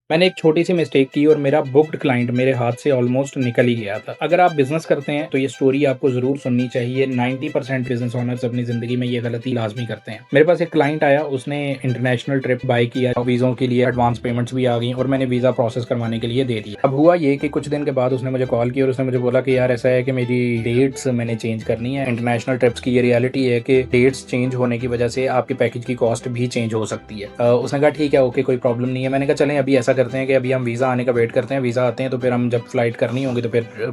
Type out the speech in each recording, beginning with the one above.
मैंने एक छोटी-सी मिस्टेक की और मेरा बुक्ड क्लाइंट मेरे हाथ से ऑलमोस्ट निकल ही गया था। अगर आप बिज़नेस करते हैं, तो ये स्टोरी आपको ज़रूर सुननी चाहिए। 90% बिज़नेस ओनर्स अपनी ज़िंदगी में ये गलती लाज़मी करते हैं। मेरे पास एक क्लाइंट आया, उसने इंटरनेशनल ट्रिप बाय किया, वीज़ों के लिए एडवांस पेमेंट्स भी आ गई और मैंने वीज़ा प्रोसेस करवाने के लिए दे दिया। अब हुआ ये कि कुछ दिन के बाद उसने मुझे कॉल की और उसने मुझे बोला कि यार ऐसा है कि मेरी डेट्स मैंने चेंज करनी है। इंटरनेशनल ट्रिप्स की ये रियलिटी है कि डेट्स चेंज होने की वजह से आपके पैकेज की कॉस्ट भी चेंज हो सकती है। उसने कहा ठीक है, ओके, कोई प्रॉब्लम नहीं है। मैंने कहा चलें अभी ऐसा करते हैं कि अभी हम वीज़ा आने का वेट करते हैं, वीज़ा आते हैं तो फिर हम जब फ्लाइट करनी होगी तो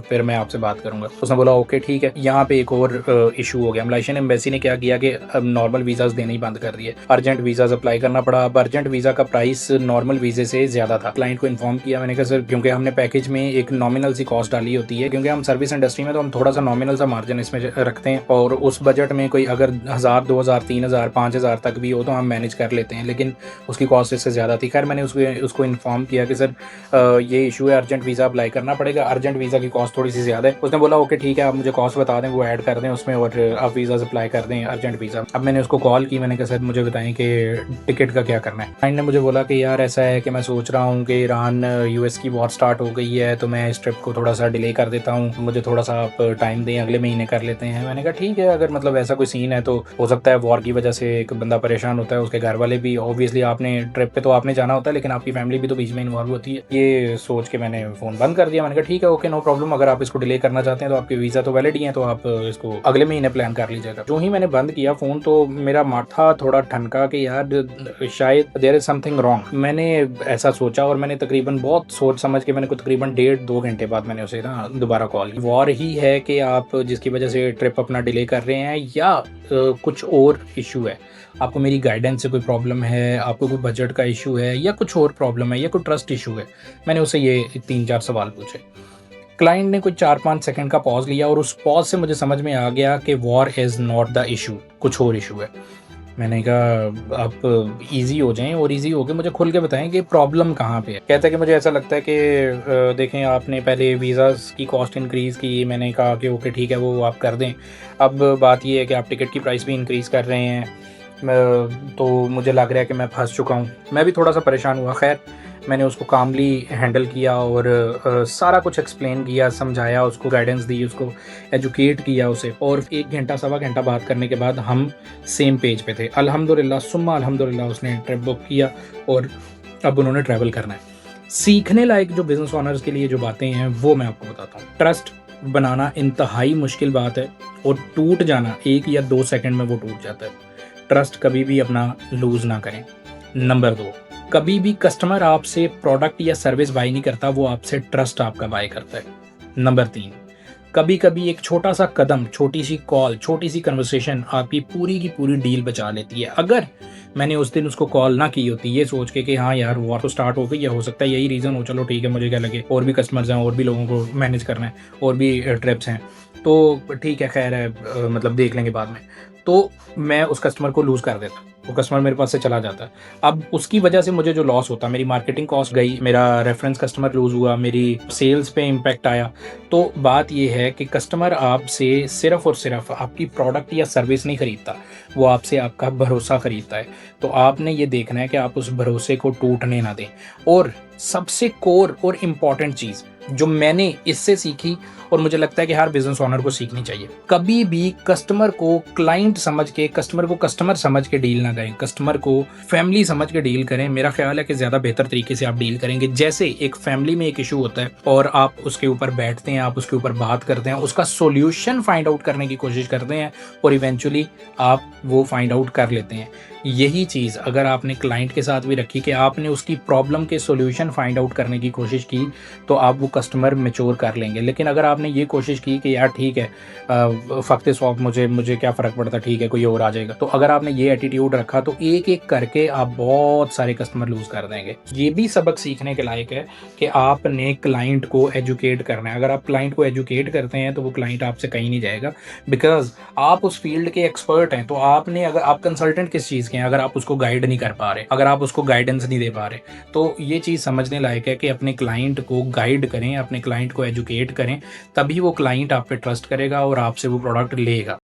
फिर मैं आपसे बात करूंगा। उसने बोला ओके ठीक है। यहाँ पे एक और इशू हो गया। मलेशियन एम्बेसी ने क्या किया कि अब नॉर्मल वीज़ाज देने ही बंद कर दिए, अर्जेंट वीज़ाज अप्लाई करना पड़ा। अब अर्जेंट वीज़ा का प्राइस नॉर्मल वीज़े से ज़्यादा था। क्लाइंट को इन्फॉर्म किया, मैंने कहा सर क्योंकि हमने पैकेज में एक नॉमिनल सी कॉस्ट डाली होती है, क्योंकि हम सर्विस इंडस्ट्री में तो हम थोड़ा सा नॉमिनल सा मार्जिन इसमें रखते हैं और उस बजट में कोई अगर 1000 2000 3000 5000 तक भी हो तो हम मैनेज कर लेते हैं, लेकिन उसकी कॉस्ट इससे ज़्यादा थी। खैर मैंने उसको इन्फॉर्म किया कि सर ये इशू है, अर्जेंट वीज़ा अप्लाई करना पड़ेगा, अर्जेंट वीज़ा की कॉस्ट थोड़ी सी ज़्यादा है। उसने बोला ओके ठीक है, आप मुझे कॉस्ट बता दें, वो ऐड कर दें उसमें और आप वीज़ा अप्लाई कर दें अर्जेंट वीज़ा। अब मैंने उसको कॉल की, मैंने कहा सर मुझे बताएं कि टिकट का क्या करना है। क्लाइंट ने मुझे बोला कि यार ऐसा है कि मैं सोच रहा हूँ कि ईरान यूएस की वॉर स्टार्ट हो गई है, तो मैं इस ट्रिप को थोड़ा सा डिले कर देता हूँ, मुझे थोड़ा सा आप टाइम दें, अगले महीने कर लेते हैं। मैंने कहा ठीक है, अगर मतलब ऐसा कोई सीन है तो हो सकता है वॉर की वजह से एक बंदा परेशान होता है, उसके घर वाले भी, ऑब्वियसली आपने ट्रिप पे तो आपने जाना होता है लेकिन आपकी फैमिली भी तो बीच में इन्वॉल्व होती है। ये सोच के मैंने फ़ोन बंद कर दिया। मैंने कहा ठीक है, ओके, नो प्रॉब्लम, अगर आप इसको डिले करना चाहते हैं तो आपके वीज़ा तो वैलिड ही हैं, तो आप इसको अगले महीने प्लान कर लीजिएगा। जो ही मैंने बंद किया फ़ोन तो मेरा माथा थोड़ा ठनका कि यार शायद देयर इज़ समथिंग रॉन्ग। मैंने ऐसा सोचा और मैंने तकरीबन बहुत सोच समझ के मैंने तकरीबन 1.5-2 घंटे बाद मैंने उसे ना दोबारा कॉल की। वॉर ही है कि आप जिसकी वजह से ट्रिप अपना डिले कर रहे हैं या कुछ और इशू है, आपको मेरी गाइडेंस से कोई प्रॉब्लम है, आपको कोई बजट का इशू है या कुछ और प्रॉब्लम है या कोई ट्रस्ट इशू है। मैंने उससे ये 3-4 सवाल पूछे। क्लाइंट ने कोई 4-5 सेकंड का पॉज लिया और उस पॉज से मुझे समझ में आ गया कि war is not the issue, कुछ और इशू है। मैंने कहा आप ईज़ी हो जाएं और ईज़ी होके मुझे खुल के बताएं कि प्रॉब्लम कहाँ पे है। कहता है कि मुझे ऐसा लगता है कि देखें आपने पहले वीज़ाज़ की कॉस्ट इंक्रीज़ की। मैंने कहा कि ओके ठीक है, वो आप कर दें। अब बात ये है कि आप टिकट की प्राइस भी इंक्रीज़ कर रहे हैं, तो मुझे लग रहा है कि मैं फंस चुका हूँ। मैं भी थोड़ा सा परेशान हुआ। खैर मैंने उसको कामली हैंडल किया और सारा कुछ एक्सप्लेन किया, समझाया, उसको गाइडेंस दी, उसको एजुकेट किया उसे, और 1 घंटा सवा घंटा बात करने के बाद हम सेम पेज पे थे। अल्हम्दुलिल्लाह सुम्मा अल्हम्दुलिल्लाह उसने ट्रिप बुक किया और अब उन्होंने ट्रैवल करना है। सीखने लायक जो बिज़नेस ओनर्स के लिए जो बातें हैं वो मैं आपको बताता हूँ। ट्रस्ट बनाना इंतहाई मुश्किल बात है और टूट जाना 1 या 2 सेकंड में वो टूट जाता है। ट्रस्ट कभी भी अपना लूज़ ना करें। नंबर 2, कभी भी कस्टमर आपसे प्रोडक्ट या सर्विस बाय नहीं करता, वो आपसे ट्रस्ट आपका बाय करता है। नंबर 3, कभी कभी एक छोटा सा कदम, छोटी सी कॉल, छोटी सी कन्वर्सेशन आपकी पूरी की पूरी डील बचा लेती है। अगर मैंने उस दिन उसको कॉल ना की होती ये सोच के कि हाँ यार वॉर तो स्टार्ट हो गई है, हो सकता है यही रीज़न हो, चलो ठीक है, मुझे क्या लगे और भी कस्टमर्स हैं और भी लोगों को मैनेज करना है और भी ट्रिप्स हैं, तो ठीक है, खैर है, मतलब देख लेंगे बाद में, तो मैं उस कस्टमर को लूज़ कर देता, वो कस्टमर मेरे पास से चला जाता है। अब उसकी वजह से मुझे जो लॉस होता, मेरी मार्केटिंग कॉस्ट गई, मेरा रेफरेंस कस्टमर लूज़ हुआ, मेरी सेल्स पे इम्पैक्ट आया। तो बात ये है कि कस्टमर आपसे सिर्फ़ और सिर्फ आपकी प्रोडक्ट या सर्विस नहीं खरीदता, वो आपसे आपका भरोसा खरीदता है। तो आपने ये देखना है कि आप उस भरोसे को टूटने ना दें। और सबसे कोर और इम्पॉर्टेंट चीज़ जो मैंने इससे सीखी और मुझे लगता है कि हर बिजनेस ओनर को सीखनी चाहिए, कभी भी कस्टमर को क्लाइंट समझ के, कस्टमर को कस्टमर समझ के डील ना करें, कस्टमर को फैमिली समझ के डील करें। मेरा ख्याल है कि ज़्यादा बेहतर तरीके से आप डील करेंगे। जैसे एक फैमिली में एक इशू होता है और आप उसके ऊपर बैठते हैं, आप उसके ऊपर बात करते हैं, उसका सोल्यूशन फाइंड आउट करने की कोशिश करते हैं और इवेंचुअली आप वो फाइंड आउट कर लेते हैं। यही चीज़ अगर आपने क्लाइंट के साथ भी रखी कि आपने उसकी प्रॉब्लम के सोल्यूशन फाइंड आउट करने की कोशिश की, तो आप वो कस्टमर मैच्योर कर लेंगे। लेकिन अगर आपने ये कोशिश की कि यार ठीक है, फ़क्त सौंप, मुझे क्या फ़र्क पड़ता, ठीक है कोई और आ जाएगा, तो अगर आपने ये एटीट्यूड रखा तो एक एक करके आप बहुत सारे कस्टमर लूज़ कर देंगे। ये भी सबक सीखने के लायक है कि आपने क्लाइंट को एजुकेट करना है। अगर आप क्लाइंट को एजुकेट करते हैं तो वो क्लाइंट आपसे कहीं नहीं जाएगा, बिकॉज आप उस फील्ड के एक्सपर्ट हैं। तो आपने, अगर आप कंसल्टेंट किस चीज़ के हैं, अगर आप उसको गाइड नहीं कर पा रहे, अगर आप उसको गाइडेंस नहीं दे पा रहे, तो ये चीज़ समझने लायक है कि अपने क्लाइंट को गाइड करें, अपने क्लाइंट को एजुकेट करें, तभी वो क्लाइंट आप पे ट्रस्ट करेगा और आपसे वो प्रोडक्ट लेगा।